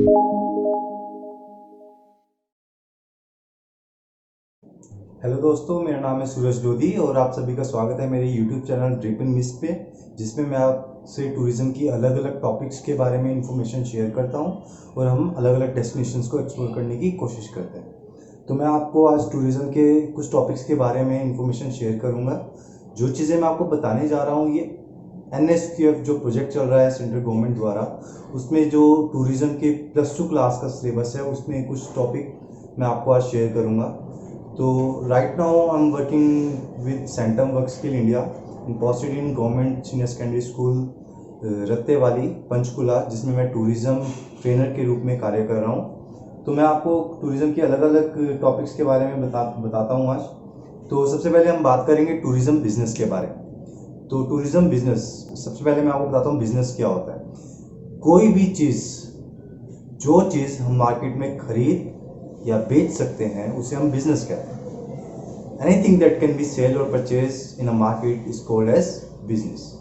Hello दोस्तों, मेरा नाम है सूरज लोधी और आप सभी का स्वागत है मेरे YouTube channel drip and miss पे, जिसमें मैं आपसे टूरिज़्म की अलग अलग टॉपिक्स के बारे में इंफॉर्मेशन शेयर करता हूं और हम अलग अलग डेस्टिनेशंस को एक्सप्लोर करने की कोशिश करते हैं। तो मैं आपको आज टूरिज़्म के कुछ टॉपिक्स के बारे में इंफॉर्मेशन शेयर करूंगा। जो चीज़ें मैं आपको बताने जा रहा हूँ, ये NSQF जो प्रोजेक्ट चल रहा है सेंट्रल गवर्नमेंट द्वारा, उसमें जो टूरिज़्म के +2 क्लास का सिलेबस है उसमें कुछ टॉपिक मैं आपको आज शेयर करूँगा। तो right now I am working with centum work skill India posted in government senior secondary school Rattewali Panchkula, जिसमें मैं टूरिज़्म ट्रेनर के रूप में कार्य कर रहा हूँ। तो मैं आपको टूरिज़्म के अलग अलग टॉपिक्स के बारे में बताता हूँ आज। तो सबसे पहले हम बात करेंगे टूरिज़्म बिजनेस के बारे में। तो टूरिज़्म बिजनेस, सबसे पहले मैं आपको बताता हूँ बिजनेस क्या होता है। कोई भी चीज़, जो चीज़ हम मार्केट में खरीद या बेच सकते हैं उसे हम बिजनेस कहते हैं। Anything that can be sale और purchase in a market is called as business.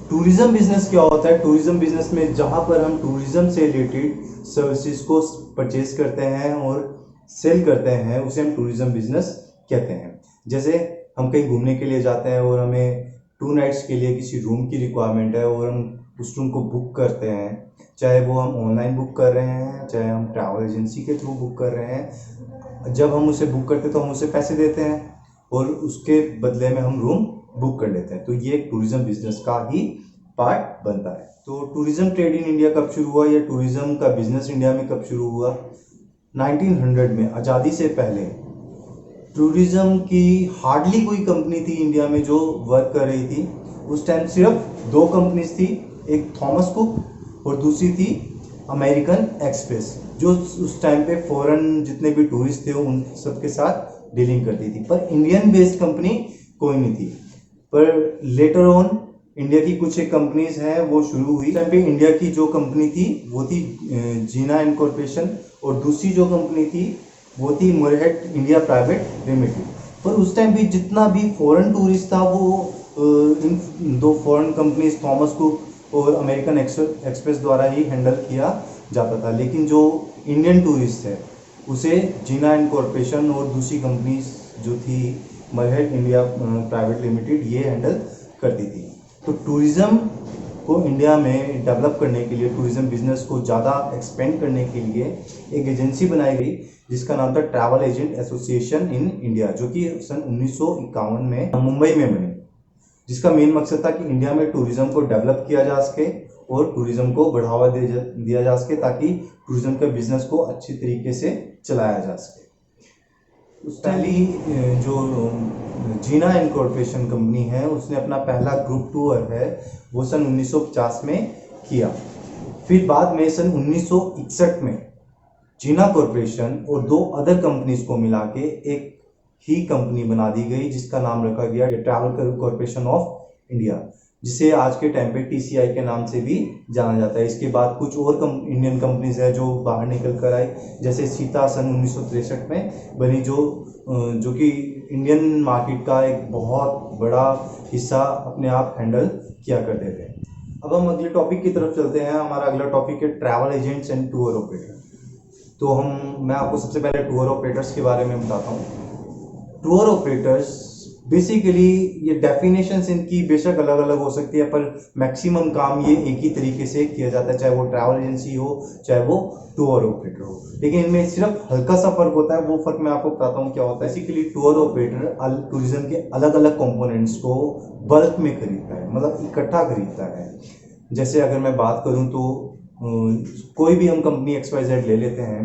Tourism business क्या होता है? टूरिज्म बिजनेस में जहां पर हम टूरिज्म से रिलेटेड सर्विसेज को परचेज करते हैं और सेल करते हैं, उसे हम टूरिज्म बिजनेस कहते हैं। जैसे हम कहीं घूमने के लिए जाते हैं और हमें 2 नाइट्स के लिए किसी रूम की रिक्वायरमेंट है और हम उस रूम को बुक करते हैं, चाहे वो हम ऑनलाइन बुक कर रहे हैं, चाहे हम ट्रैवल एजेंसी के थ्रू बुक कर रहे हैं। जब हम उसे बुक करते हैं तो हम उसे पैसे देते हैं और उसके बदले में हम रूम बुक कर लेते हैं। तो ये टूरिज्म बिजनेस का ही पार्ट बनता है। तो टूरिज्म ट्रेड इन इंडिया कब शुरू हुआ या टूरिज्म का बिजनेस इंडिया में कब शुरू हुआ? 1900 में, आज़ादी से पहले टूरिज्म की हार्डली कोई कंपनी थी इंडिया में जो वर्क कर रही थी। उस टाइम सिर्फ 2 कंपनीज थी, एक थॉमस कुक और दूसरी थी अमेरिकन एक्सप्रेस, जो उस टाइम पे फॉरेन जितने भी टूरिस्ट थे उन सबके साथ डीलिंग करती थी। पर इंडियन बेस्ड कंपनी कोई नहीं थी। पर लेटर ऑन इंडिया की कुछ एक कंपनीज हैं वो शुरू हुई। टाइम पे इंडिया की जो कंपनी थी वो थी जीना एंड कॉर्पोरेशन, और दूसरी जो कंपनी थी वो थी मोरहेट इंडिया प्राइवेट लिमिटेड। पर उस टाइम भी जितना भी फॉरेन टूरिस्ट था वो इन 2 फॉरेन कंपनीज थॉमस कुक और अमेरिकन एक्सप्रेस द्वारा ही हैंडल किया जाता था। लेकिन जो इंडियन टूरिस्ट है उसे जीना एंड कॉर्पोरेशन और दूसरी कंपनीज जो थी मोरहेट इंडिया प्राइवेट लिमिटेड, ये हैंडल करती थी। तो टूरिज़्म को इंडिया में डेवलप करने के लिए, टूरिज़्म बिजनेस को ज़्यादा एक्सपेंड करने के लिए एक एजेंसी बनाई गई जिसका नाम था travel agent association in India, जो कि सन 1951 में मुंबई में बनी, जिसका मेन मकसद था कि इंडिया में टूरिज्म को डेवलप किया जा सके और टूरिज्म को बढ़ावा दिया जा सके, ताकि टूरिज्म के बिजनेस को अच्छी तरीके से चलाया जा सके। उस पहली जो जीना एंड कॉर्पोरेशन कंपनी है उसने अपना पहला ग्रुप टूर है वो सन 1950 में किया। फिर बाद में सन 1961 में जीना कॉर्पोरेशन और 2 अदर कंपनीज को मिला के एक ही कंपनी बना दी गई, जिसका नाम रखा गया ट्रैवल कॉर्पोरेशन ऑफ इंडिया, जिसे आज के टाइम पे TCI के नाम से भी जाना जाता है। इसके बाद कुछ और इंडियन कंपनीज है जो बाहर निकल कर आई, जैसे सीता सन 1963 में बनी, जो कि इंडियन मार्केट का एक बहुत बड़ा हिस्सा अपने आप हैंडल किया करते थे। अब हम अगले टॉपिक की तरफ चलते हैं। हमारा अगला टॉपिक है travel agents and tour operator. तो मैं आपको सबसे पहले टूर ऑपरेटर्स के बारे में बताता हूँ। टूर ऑपरेटर्स बेसिकली, ये डेफिनेशंस इनकी बेशक अलग अलग हो सकती है, पर मैक्सिमम काम ये एक ही तरीके से किया जाता है, चाहे वो ट्रैवल एजेंसी हो चाहे वो टूर ऑपरेटर हो। लेकिन इनमें सिर्फ हल्का सा फर्क होता है। वो फर्क मैं आपको बताता हूँ क्या होता है। बेसिकली टूर ऑपरेटर टूरिज्म के अलग अलग कंपोनेंट्स को बल्क में खरीदता है, मतलब इकट्ठा खरीदता है। जैसे अगर मैं बात करूँ तो कोई भी हम कंपनी XYZ ले लेते हैं,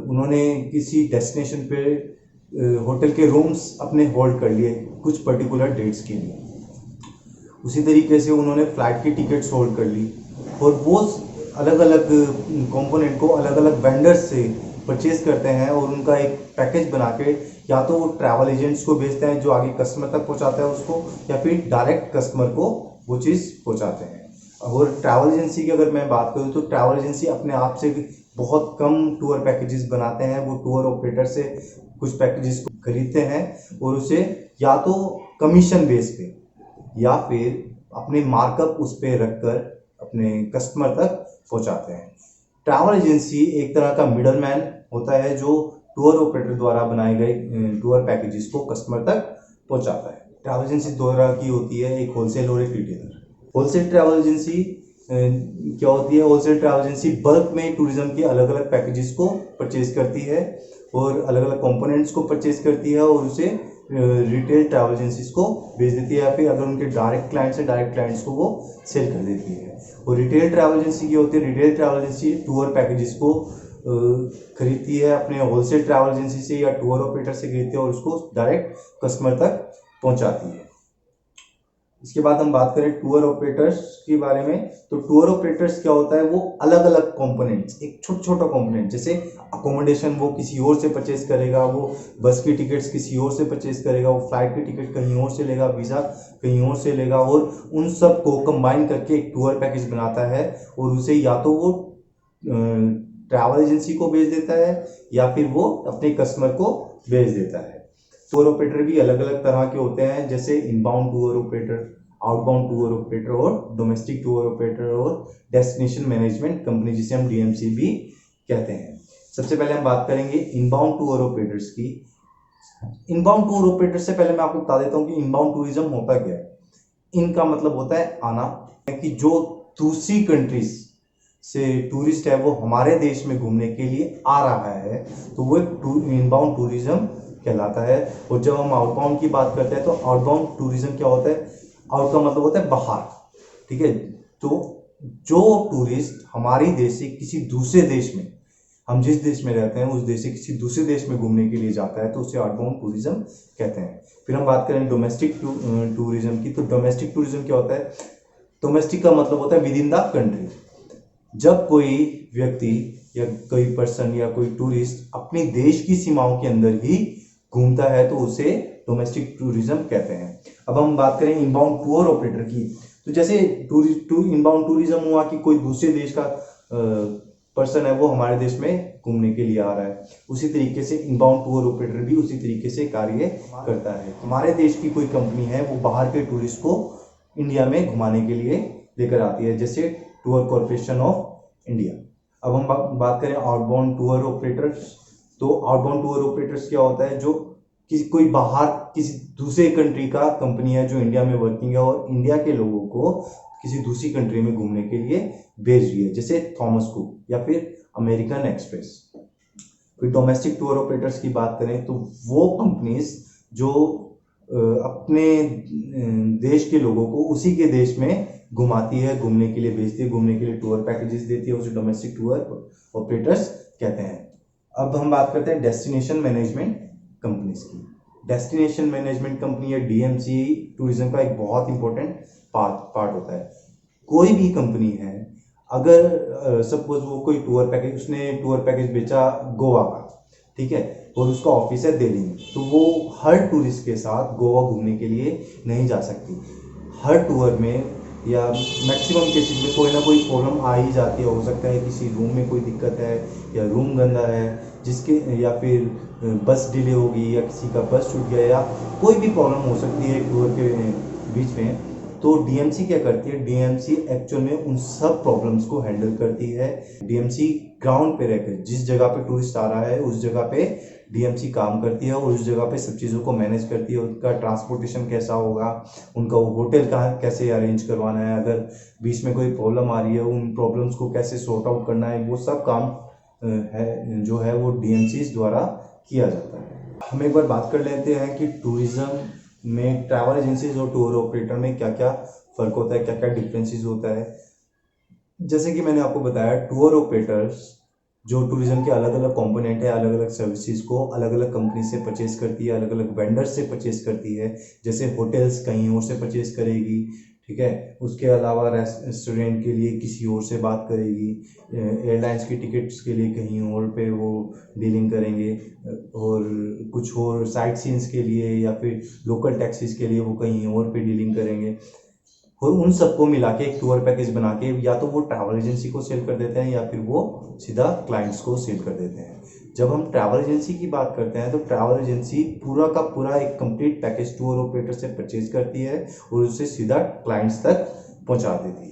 उन्होंने किसी डेस्टिनेशन पे होटल के रूम्स अपने होल्ड कर लिए कुछ पर्टिकुलर डेट्स के लिए। उसी तरीके से उन्होंने फ्लाइट की टिकट्स होल्ड कर ली और वो अलग अलग कंपोनेंट को अलग अलग वेंडर्स से परचेज करते हैं और उनका एक पैकेज बना के या तो वो ट्रैवल एजेंट्स को भेजते हैं जो आगे कस्टमर तक पहुंचाता है उसको, या फिर डायरेक्ट कस्टमर को वो चीज़ पहुंचाते हैं। और ट्रैवल एजेंसी की अगर मैं बात करूँ तो ट्रैवल एजेंसी अपने आप से बहुत कम टूर पैकेजेस बनाते हैं। वो टूर ऑपरेटर से कुछ पैकेजेस खरीदते हैं और उसे या तो कमीशन बेस पे या फिर अपने मार्कअप उस पे रखकर अपने कस्टमर तक पहुंचाते हैं। ट्रैवल एजेंसी एक तरह का मिडल मैन होता है जो टूर ऑपरेटर द्वारा बनाए गए टूर पैकेजेस को कस्टमर तक पहुंचाता है। ट्रैवल एजेंसी दो तरह की होती है, एक होलसेल और एक रिटेलर। होलसेल ट्रैवल एजेंसी क्या होती है? होलसेल ट्रैवल एजेंसी बल्क में टूरिज्म के अलग अलग पैकेजेस को परचेज करती है और अलग अलग कंपोनेंट्स को परचेज करती है और उसे रिटेल ट्रैवल एजेंसीज को बेच देती है, या फिर अगर उनके डायरेक्ट क्लाइंट्स हैं, डायरेक्ट क्लाइंट्स को वो सेल कर देती है। और रिटेल ट्रैवल एजेंसी की होती है, retail travel agency tour packages को खरीदती है अपने होलसेल ट्रैवल एजेंसी से या टूर ऑपरेटर से खरीदती है और उसको डायरेक्ट कस्टमर तक पहुंचाती है। इसके बाद हम बात करें टूर ऑपरेटर्स के बारे में, तो टूर ऑपरेटर्स क्या होता है? वो अलग अलग कंपोनेंट्स, एक छोटा छोटा कंपोनेंट, जैसे अकोमोडेशन वो किसी और से परचेज करेगा, वो बस की टिकट्स किसी और से परचेज करेगा, वो फ्लाइट की टिकट कहीं और से लेगा, वीज़ा कहीं और से लेगा, और उन सब को कंबाइन करके एक टूर पैकेज बनाता है और उसे या तो वो ट्रैवल एजेंसी को भेज देता है या फिर वो अपने कस्टमर को भेज देता है। टूर ऑपरेटर भी अलग अलग तरह के होते हैं, जैसे inbound tour operator, outbound tour operator और डोमेस्टिक टूर ऑपरेटर और डेस्टिनेशन मैनेजमेंट कंपनी, जिसे हम डीएमसी भी कहते हैं। सबसे पहले हम बात करेंगे इनबाउंड टूर ऑपरेटर्स की। इनबाउंड टूर ऑपरेटर से पहले मैं आपको बता देता हूँ कि इनबाउंड टूरिज्म होता क्या है। इनका मतलब होता है आना, कि जो दूसरी कंट्रीज से टूरिस्ट है वो हमारे देश में घूमने के लिए आ रहा है, तो वो एक इनबाउंड टूरिज्म कहलाता है। और जब हम आउटबाउंड की बात करते हैं तो आउटबाउंड टूरिज्म क्या होता है? आउट का मतलब होता है बाहर, ठीक है। तो जो टूरिस्ट हमारे देश से किसी दूसरे देश में, हम जिस देश में रहते हैं उस देश से किसी दूसरे देश में घूमने के लिए जाता है, तो उसे आउटबाउंड टूरिज्म कहते हैं। फिर हम बात करें डोमेस्टिक टूरिज्म की, तो डोमेस्टिक टूरिज्म क्या होता है? डोमेस्टिक का मतलब होता है विद इन द कंट्री। जब कोई व्यक्ति या कोई पर्सन या कोई टूरिस्ट अपने देश की सीमाओं के अंदर ही घूमता है तो उसे डोमेस्टिक टूरिज्म कहते हैं। अब हम बात करें इनबाउंड टूर ऑपरेटर की, तो जैसे इनबाउंड टूरिज्म हुआ कि कोई दूसरे देश का पर्सन है वो हमारे देश में घूमने के लिए आ रहा है, उसी तरीके से इनबाउंड टूर ऑपरेटर भी उसी तरीके से कार्य करता है। हमारे देश की कोई कंपनी है वो बाहर के टूरिस्ट को इंडिया में घुमाने के लिए लेकर आती है, जैसे टूर कॉरपोरेशन ऑफ इंडिया। अब हम बात करें आउटबाउंड टूर ऑपरेटर्स, तो आउटबाउंड टूर ऑपरेटर्स क्या होता है? जो कोई बाहर किसी दूसरे कंट्री का कंपनी है जो इंडिया में वर्किंग है और इंडिया के लोगों को किसी दूसरी कंट्री में घूमने के लिए भेज रही है, जैसे थॉमस कुक या फिर अमेरिकन एक्सप्रेस। कोई डोमेस्टिक टूर ऑपरेटर्स की बात करें तो वो कंपनीज जो अपने देश के लोगों को उसी के देश में घुमाती है, घूमने के लिए भेजती है, घूमने के लिए टूर पैकेजेस देती है, उसे डोमेस्टिक टूर ऑपरेटर्स कहते हैं। अब हम बात करते हैं डेस्टिनेशन मैनेजमेंट कंपनीज की। डेस्टिनेशन मैनेजमेंट कंपनी या डीएमसी टूरिज्म का एक बहुत इंपॉर्टेंट पार्ट होता है। कोई भी कंपनी है, अगर सपोज वो कोई उसने टूर पैकेज बेचा गोवा का, ठीक है, और उसका ऑफिस है दिल्ली में, तो वो हर टूरिस्ट के साथ गोवा घूमने के लिए नहीं जा सकती। हर टूर में या मैक्सिमम केसेस में कोई ना कोई प्रॉब्लम आ ही जाती है। हो सकता है किसी रूम में कोई दिक्कत है या रूम गंदा है जिसके, या फिर बस डिले होगी या किसी का बस छूट गया या कोई भी प्रॉब्लम हो सकती है टूर के बीच में। तो डीएमसी क्या करती है? डीएमसी एक्चुअल में उन सब प्रॉब्लम्स को हैंडल करती है। डीएमसी ग्राउंड पे रहकर जिस जगह पे टूरिस्ट आ रहा है उस जगह पे डीएमसी काम करती है और उस जगह पे सब चीज़ों को मैनेज करती है। उनका ट्रांसपोर्टेशन कैसा होगा, उनका वो होटल कहाँ कैसे अरेंज करवाना है, अगर बीच में कोई प्रॉब्लम आ रही है उन प्रॉब्लम्स को कैसे सॉर्ट आउट करना है, वो सब काम है जो है वो डीएमसीज द्वारा किया जाता है। हम एक बार बात कर लेते हैं कि टूरिज्म में ट्रैवल एजेंसीज और टूर ऑपरेटर में क्या क्या फ़र्क होता है, क्या क्या डिफरेंसेस होता है। जैसे कि मैंने आपको बताया, टूर ऑपरेटर्स जो टूरिज्म के अलग अलग कंपोनेंट है, अलग अलग सर्विसेज को अलग अलग कंपनी से परचेज करती है, अलग अलग वेंडर्स से परचेज करती है। जैसे होटल्स कहीं और से परचेज करेगी, ठीक है, उसके अलावा रेस्टोरेंट के लिए किसी और से बात करेगी, एयरलाइंस की टिकट्स के लिए कहीं और पे वो डीलिंग करेंगे, और कुछ और साइट सीन्स के लिए या फिर लोकल टैक्सीज के लिए वो कहीं और पे डीलिंग करेंगे। और उन सबको मिला के एक टूर पैकेज बना के या तो वो ट्रैवल एजेंसी को सेल कर देते हैं या फिर वो सीधा क्लाइंट्स को सेल कर देते हैं। जब हम ट्रैवल एजेंसी की बात करते हैं तो ट्रैवल एजेंसी पूरा का पूरा एक कंप्लीट पैकेज टूर ऑपरेटर से परचेज करती है और उसे सीधा क्लाइंट्स तक पहुंचा देती है।